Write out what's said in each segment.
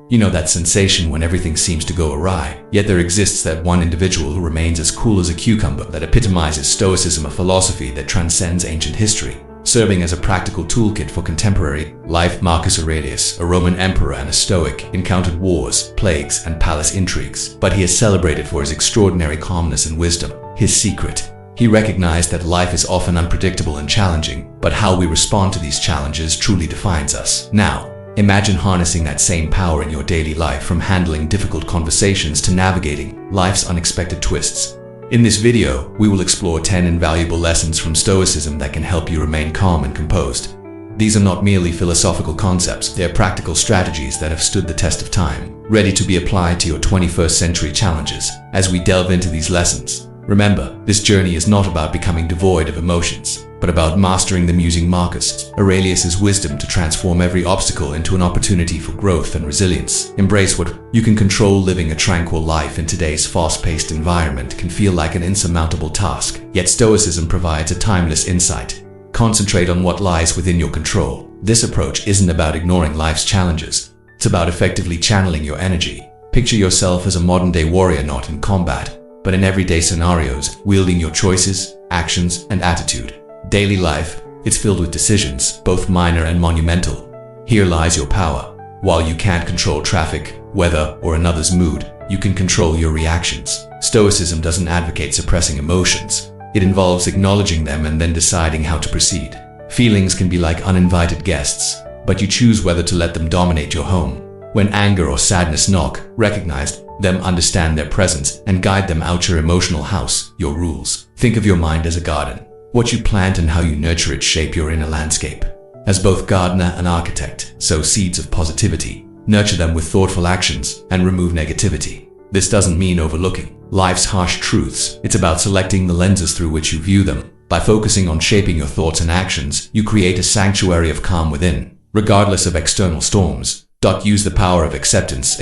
You know that sensation when everything seems to go awry, yet there exists that one individual who remains as cool as a cucumber, that epitomizes Stoicism, a philosophy that transcends ancient history, serving as a practical toolkit for contemporary life. Marcus Aurelius, a Roman emperor and a Stoic, encountered wars, plagues, and palace intrigues, but he is celebrated for his extraordinary calmness and wisdom. His secret: he recognized that life is often unpredictable and challenging, but how we respond to these challenges truly defines us. Now, imagine harnessing that same power in your daily life, from handling difficult conversations to navigating life's unexpected twists. In this video, we will explore 10 invaluable lessons from Stoicism that can help you remain calm and composed. These are not merely philosophical concepts, they are practical strategies that have stood the test of time, ready to be applied to your 21st century challenges. As we delve into these lessons, remember, this journey is not about becoming devoid of emotions, but about mastering them using Marcus Aurelius' wisdom to transform every obstacle into an opportunity for growth and resilience. Embrace what you can control. Living a tranquil life in today's fast-paced environment can feel like an insurmountable task, yet Stoicism provides a timeless insight. Concentrate on what lies within your control. This approach isn't about ignoring life's challenges, it's about effectively channeling your energy. Picture yourself as a modern-day warrior, not in combat, but in everyday scenarios, wielding your choices, actions, and attitude. Daily life, it's filled with decisions, both minor and monumental. Here lies your power. While you can't control traffic, weather, or another's mood, you can control your reactions. Stoicism doesn't advocate suppressing emotions. It involves acknowledging them and then deciding how to proceed. Feelings can be like uninvited guests, but you choose whether to let them dominate your home. When anger or sadness knock, recognize them, understand their presence, and guide them out your emotional house, your rules. Think of your mind as a garden. What you plant and how you nurture it shape your inner landscape. As both gardener and architect, sow seeds of positivity, nurture them with thoughtful actions, and remove negativity. This doesn't mean overlooking life's harsh truths. It's about selecting the lenses through which you view them. By focusing on shaping your thoughts and actions, you create a sanctuary of calm within, regardless of external storms. Use the power of acceptance.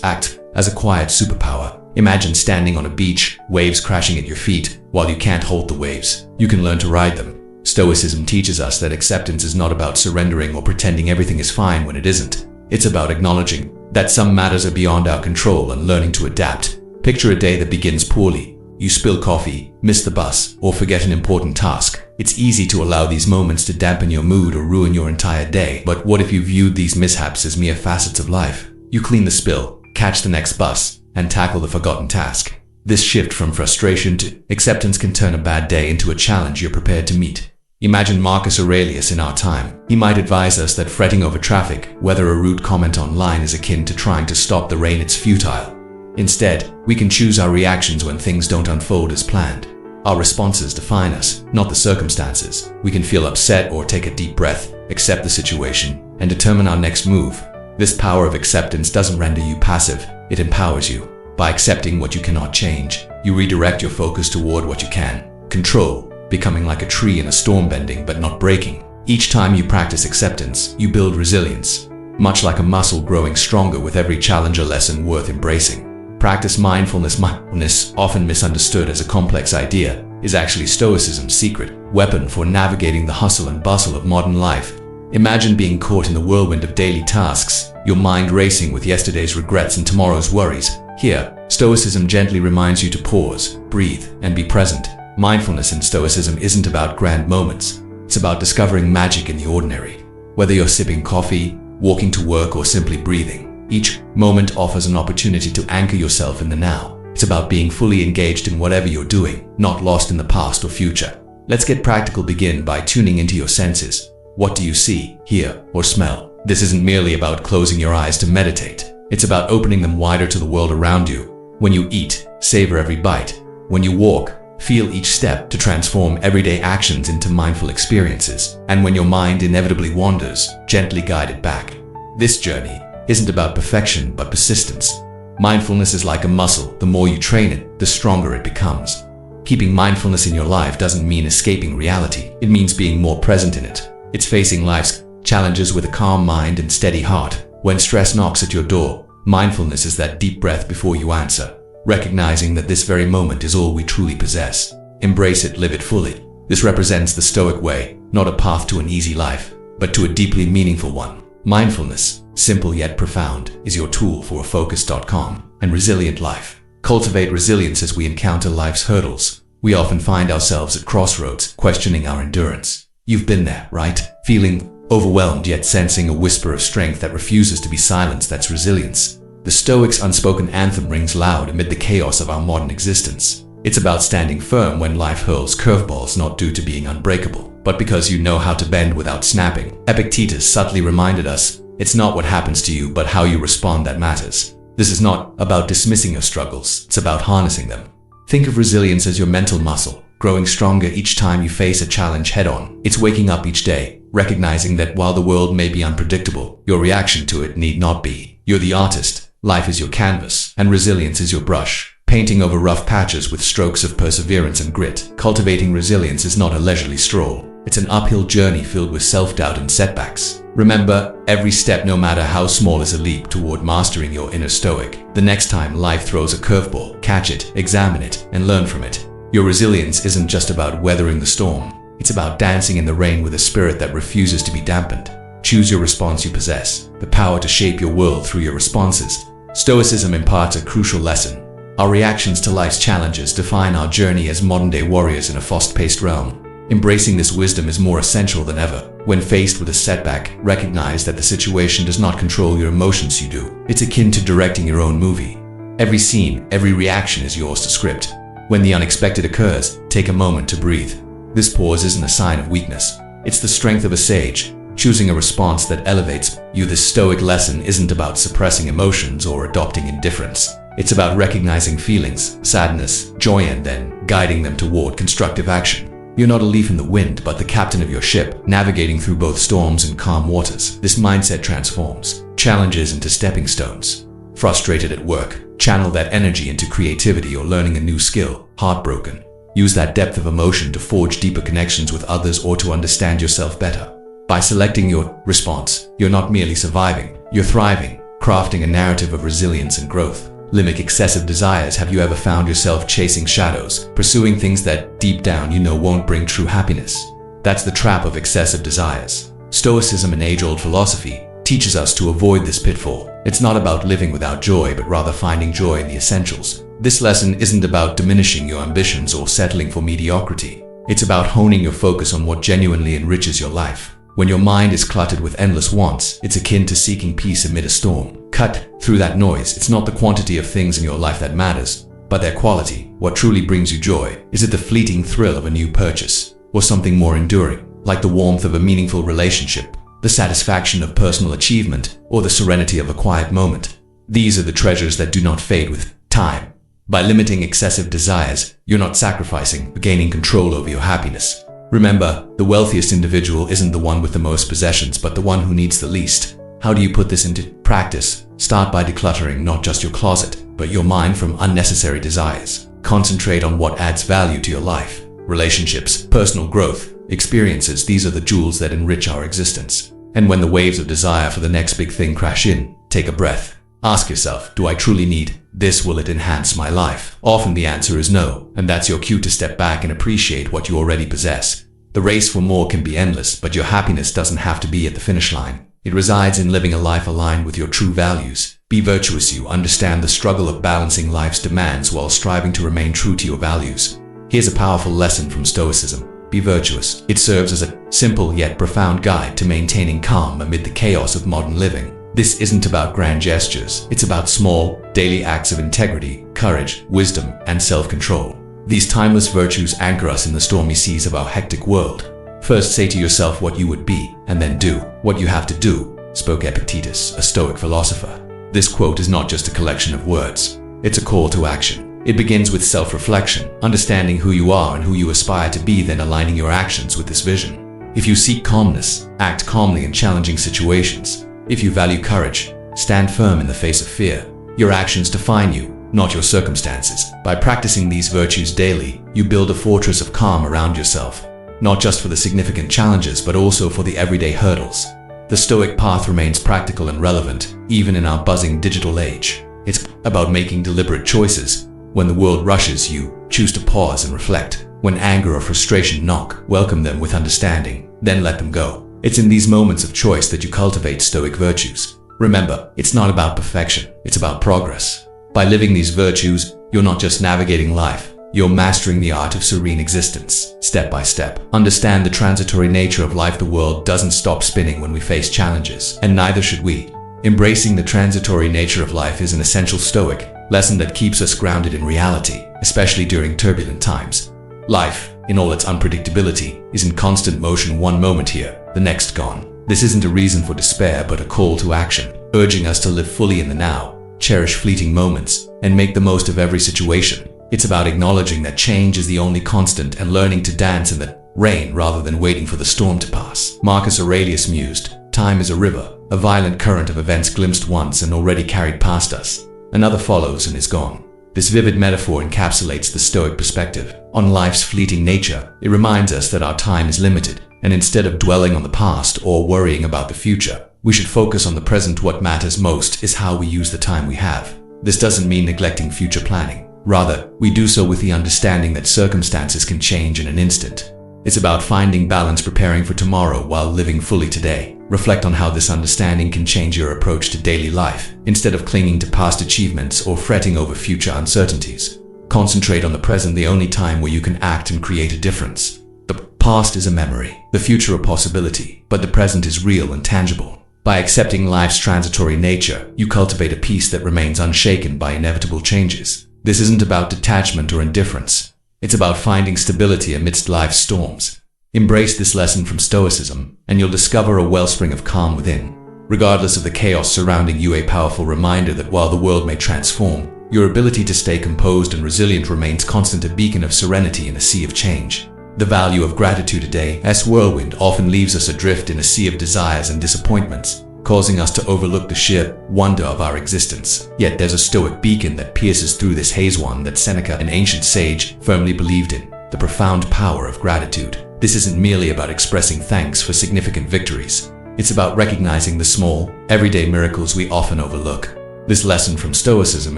Act as a quiet superpower. Imagine standing on a beach, waves crashing at your feet. While you can't hold the waves, you can learn to ride them. Stoicism teaches us that acceptance is not about surrendering or pretending everything is fine when it isn't. It's about acknowledging that some matters are beyond our control and learning to adapt. Picture a day that begins poorly. You spill coffee, miss the bus, or forget an important task. It's easy to allow these moments to dampen your mood or ruin your entire day. But what if you viewed these mishaps as mere facets of life? You clean the spill, catch the next bus, and tackle the forgotten task. This shift from frustration to acceptance can turn a bad day into a challenge you're prepared to meet. Imagine Marcus Aurelius in our time. He might advise us that fretting over traffic, whether a rude comment online, is akin to trying to stop the rain. It's futile. Instead, we can choose our reactions when things don't unfold as planned. Our responses define us, not the circumstances. We can feel upset or take a deep breath, accept the situation, and determine our next move. This power of acceptance doesn't render you passive, it empowers you. By accepting what you cannot change, you redirect your focus toward what you can control, becoming like a tree in a storm, bending but not breaking. Each time you practice acceptance, you build resilience, much like a muscle growing stronger with every challenge. A lesson worth embracing. Practice mindfulness. Mindfulness, often misunderstood as a complex idea, is actually Stoicism's secret weapon for navigating the hustle and bustle of modern life. Imagine being caught in the whirlwind of daily tasks, your mind racing with yesterday's regrets and tomorrow's worries. Here, Stoicism gently reminds you to pause, breathe, and be present. Mindfulness in Stoicism isn't about grand moments. It's about discovering magic in the ordinary. Whether you're sipping coffee, walking to work, or simply breathing, each moment offers an opportunity to anchor yourself in the now. It's about being fully engaged in whatever you're doing, not lost in the past or future. Let's get practical. Begin by tuning into your senses. What do you see, hear, or smell? This isn't merely about closing your eyes to meditate. It's about opening them wider to the world around you. When you eat, savor every bite. When you walk, feel each step, to transform everyday actions into mindful experiences. And when your mind inevitably wanders, gently guide it back. This journey isn't about perfection, but persistence. Mindfulness is like a muscle. The more you train it, the stronger it becomes. Keeping mindfulness in your life doesn't mean escaping reality. It means being more present in it. It's facing life's challenges with a calm mind and steady heart. When stress knocks at your door, mindfulness is that deep breath before you answer, recognizing that this very moment is all we truly possess. Embrace it, live it fully. This represents the Stoic way, not a path to an easy life, but to a deeply meaningful one. Mindfulness, simple yet profound, is your tool for a focused, calm, and resilient life. Cultivate resilience as we encounter life's hurdles. We often find ourselves at crossroads, questioning our endurance. You've been there, right? Feeling overwhelmed yet sensing a whisper of strength that refuses to be silenced. That's resilience. The Stoics' unspoken anthem rings loud amid the chaos of our modern existence. It's about standing firm when life hurls curveballs, not due to being unbreakable, but because you know how to bend without snapping. Epictetus subtly reminded us, it's not what happens to you, but how you respond that matters. This is not about dismissing your struggles, it's about harnessing them. Think of resilience as your mental muscle, growing stronger each time you face a challenge head-on. It's waking up each day, recognizing that while the world may be unpredictable, your reaction to it need not be. You're the artist, life is your canvas, and resilience is your brush, painting over rough patches with strokes of perseverance and grit. Cultivating resilience is not a leisurely stroll. It's an uphill journey filled with self-doubt and setbacks. Remember, every step, no matter how small, is a leap toward mastering your inner stoic. The next time life throws a curveball, catch it, examine it, and learn from it. Your resilience isn't just about weathering the storm. It's about dancing in the rain with a spirit that refuses to be dampened. Choose your response. You possess the power to shape your world through your responses. Stoicism imparts a crucial lesson. Our reactions to life's challenges define our journey as modern-day warriors in a fast-paced realm. Embracing this wisdom is more essential than ever. When faced with a setback, recognize that the situation does not control your emotions, you do. It's akin to directing your own movie. Every scene, every reaction is yours to script. When the unexpected occurs, take a moment to breathe. This pause isn't a sign of weakness. It's the strength of a sage, choosing a response that elevates you. This stoic lesson isn't about suppressing emotions or adopting indifference. It's about recognizing feelings, sadness, joy, and then guiding them toward constructive action. You're not a leaf in the wind, but the captain of your ship, navigating through both storms and calm waters. This mindset transforms challenges into stepping stones. Frustrated at work, channel that energy into creativity or learning a new skill. Heartbroken, use that depth of emotion to forge deeper connections with others or to understand yourself better. By selecting your response, you're not merely surviving, you're thriving, crafting a narrative of resilience and growth. Limit excessive desires. Have you ever found yourself chasing shadows, pursuing things that deep down you know won't bring true happiness? That's the trap of excessive desires. Stoicism, an age-old philosophy, teaches us to avoid this pitfall. It's not about living without joy, but rather finding joy in the essentials. This lesson isn't about diminishing your ambitions or settling for mediocrity. It's about honing your focus on what genuinely enriches your life. When your mind is cluttered with endless wants, it's akin to seeking peace amid a storm. Cut through that noise. It's not the quantity of things in your life that matters, but their quality. What truly brings you joy? Is it the fleeting thrill of a new purchase, or something more enduring, like the warmth of a meaningful relationship, the satisfaction of personal achievement, or the serenity of a quiet moment? These are the treasures that do not fade with time. By limiting excessive desires, you're not sacrificing, but gaining control over your happiness. Remember, the wealthiest individual isn't the one with the most possessions, but the one who needs the least. How do you put this into practice? Start by decluttering not just your closet, but your mind from unnecessary desires. Concentrate on what adds value to your life. Relationships, personal growth, experiences, these are the jewels that enrich our existence. And when the waves of desire for the next big thing crash in, take a breath. Ask yourself, do I truly need this? Will it enhance my life? Often the answer is no, and that's your cue to step back and appreciate what you already possess. The race for more can be endless, but your happiness doesn't have to be at the finish line. It resides in living a life aligned with your true values. Be virtuous. You understand the struggle of balancing life's demands while striving to remain true to your values. Here's a powerful lesson from Stoicism. Be virtuous. It serves as a simple yet profound guide to maintaining calm amid the chaos of modern living. This isn't about grand gestures. It's about small, daily acts of integrity, courage, wisdom, and self-control. These timeless virtues anchor us in the stormy seas of our hectic world. First, say to yourself what you would be, and then do what you have to do, spoke Epictetus, a Stoic philosopher. This quote is not just a collection of words. It's a call to action. It begins with self-reflection, understanding who you are and who you aspire to be, then aligning your actions with this vision. If you seek calmness, act calmly in challenging situations. If you value courage, stand firm in the face of fear. Your actions define you, not your circumstances. By practicing these virtues daily, you build a fortress of calm around yourself, not just for the significant challenges, but also for the everyday hurdles. The Stoic path remains practical and relevant, even in our buzzing digital age. It's about making deliberate choices. When the world rushes, you choose to pause and reflect. When anger or frustration knock, welcome them with understanding, then let them go. It's in these moments of choice that you cultivate Stoic virtues. Remember, it's not about perfection, it's about progress. By living these virtues, you're not just navigating life, you're mastering the art of serene existence, step by step. Understand the transitory nature of life. The world doesn't stop spinning when we face challenges, and neither should we. Embracing the transitory nature of life is an essential Stoic lesson that keeps us grounded in reality, especially during turbulent times. Life, in all its unpredictability, is in constant motion, one moment here, the next gone. This isn't a reason for despair, but a call to action, urging us to live fully in the now, cherish fleeting moments, and make the most of every situation. It's about acknowledging that change is the only constant and learning to dance in the rain rather than waiting for the storm to pass. Marcus Aurelius mused, "Time is a river, a violent current of events glimpsed once and already carried past us. Another follows and is gone." This vivid metaphor encapsulates the Stoic perspective on life's fleeting nature. It reminds us that our time is limited, and instead of dwelling on the past or worrying about the future, we should focus on the present. What matters most is how we use the time we have. This doesn't mean neglecting future planning. Rather, we do so with the understanding that circumstances can change in an instant. It's about finding balance, preparing for tomorrow while living fully today. Reflect on how this understanding can change your approach to daily life. Instead of clinging to past achievements or fretting over future uncertainties, concentrate on the present, the only time where you can act and create a difference. The past is a memory, the future a possibility, but the present is real and tangible. By accepting life's transitory nature, you cultivate a peace that remains unshaken by inevitable changes. This isn't about detachment or indifference. It's about finding stability amidst life's storms. Embrace this lesson from Stoicism, and you'll discover a wellspring of calm within. Regardless of the chaos surrounding you, a powerful reminder that while the world may transform, your ability to stay composed and resilient remains constant, a beacon of serenity in a sea of change. The value of gratitude. Today's whirlwind often leaves us adrift in a sea of desires and disappointments, causing us to overlook the sheer wonder of our existence. Yet there's a Stoic beacon that pierces through this haze, one that Seneca, an ancient sage, firmly believed in: the profound power of gratitude. This isn't merely about expressing thanks for significant victories. It's about recognizing the small, everyday miracles we often overlook. This lesson from Stoicism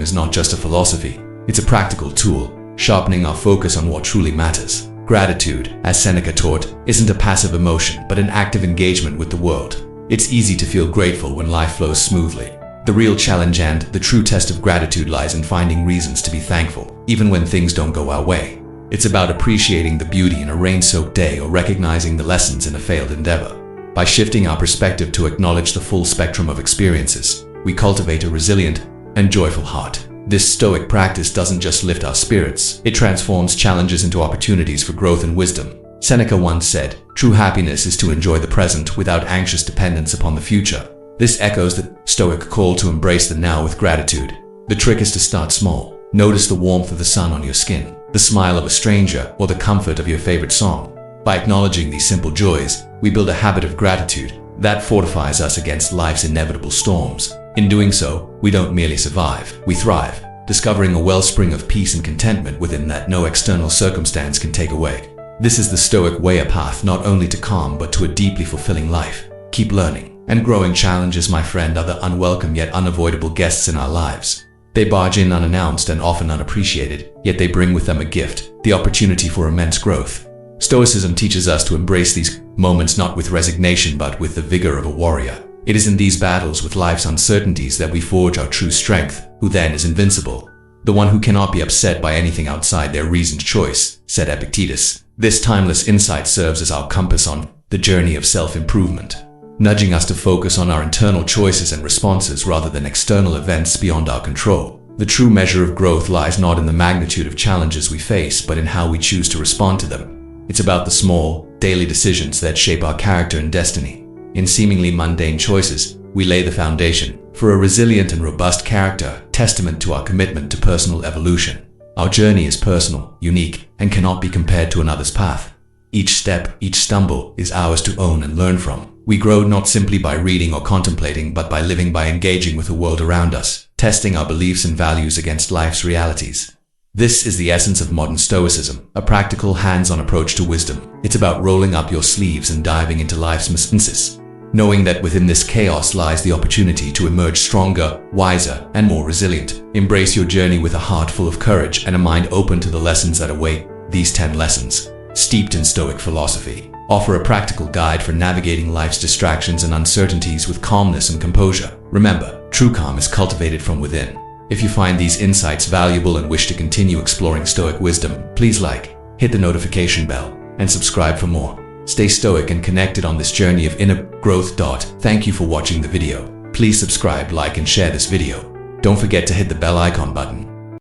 is not just a philosophy, it's a practical tool, sharpening our focus on what truly matters. Gratitude, as Seneca taught, isn't a passive emotion, but an active engagement with the world. It's easy to feel grateful when life flows smoothly. The real challenge and the true test of gratitude lies in finding reasons to be thankful, even when things don't go our way. It's about appreciating the beauty in a rain-soaked day or recognizing the lessons in a failed endeavor. By shifting our perspective to acknowledge the full spectrum of experiences, we cultivate a resilient and joyful heart. This Stoic practice doesn't just lift our spirits, it transforms challenges into opportunities for growth and wisdom. Seneca once said, "True happiness is to enjoy the present without anxious dependence upon the future." This echoes the Stoic call to embrace the now with gratitude. The trick is to start small. Notice the warmth of the sun on your skin, the smile of a stranger, or the comfort of your favorite song. By acknowledging these simple joys, we build a habit of gratitude that fortifies us against life's inevitable storms. In doing so, we don't merely survive, we thrive, discovering a wellspring of peace and contentment within that no external circumstance can take away. This is the Stoic way, a path not only to calm but to a deeply fulfilling life. Keep learning and growing. Challenges, my friend, are the unwelcome yet unavoidable guests in our lives. They barge in unannounced and often unappreciated, yet they bring with them a gift, the opportunity for immense growth. Stoicism teaches us to embrace these moments not with resignation but with the vigor of a warrior. It is in these battles with life's uncertainties that we forge our true strength. Who then is invincible? The one who cannot be upset by anything outside their reasoned choice, said Epictetus. This timeless insight serves as our compass on the journey of self-improvement, nudging us to focus on our internal choices and responses rather than external events beyond our control. The true measure of growth lies not in the magnitude of challenges we face, but in how we choose to respond to them. It's about the small, daily decisions that shape our character and destiny. In seemingly mundane choices, we lay the foundation for a resilient and robust character, testament to our commitment to personal evolution. Our journey is personal, unique, and cannot be compared to another's path. Each step, each stumble, is ours to own and learn from. We grow not simply by reading or contemplating, but by living, by engaging with the world around us, testing our beliefs and values against life's realities. This is the essence of modern Stoicism, a practical, hands-on approach to wisdom. It's about rolling up your sleeves and diving into life's messiness, knowing that within this chaos lies the opportunity to emerge stronger, wiser, and more resilient. Embrace your journey with a heart full of courage and a mind open to the lessons that await. These 10 lessons, steeped in Stoic philosophy, offer a practical guide for navigating life's distractions and uncertainties with calmness and composure. Remember, true calm is cultivated from within. If you find these insights valuable and wish to continue exploring Stoic wisdom, please like, hit the notification bell, and subscribe for more. Stay stoic and connected on this journey of inner growth. Thank you for watching the video. Please subscribe, like, and share this video. Don't forget to hit the bell icon button.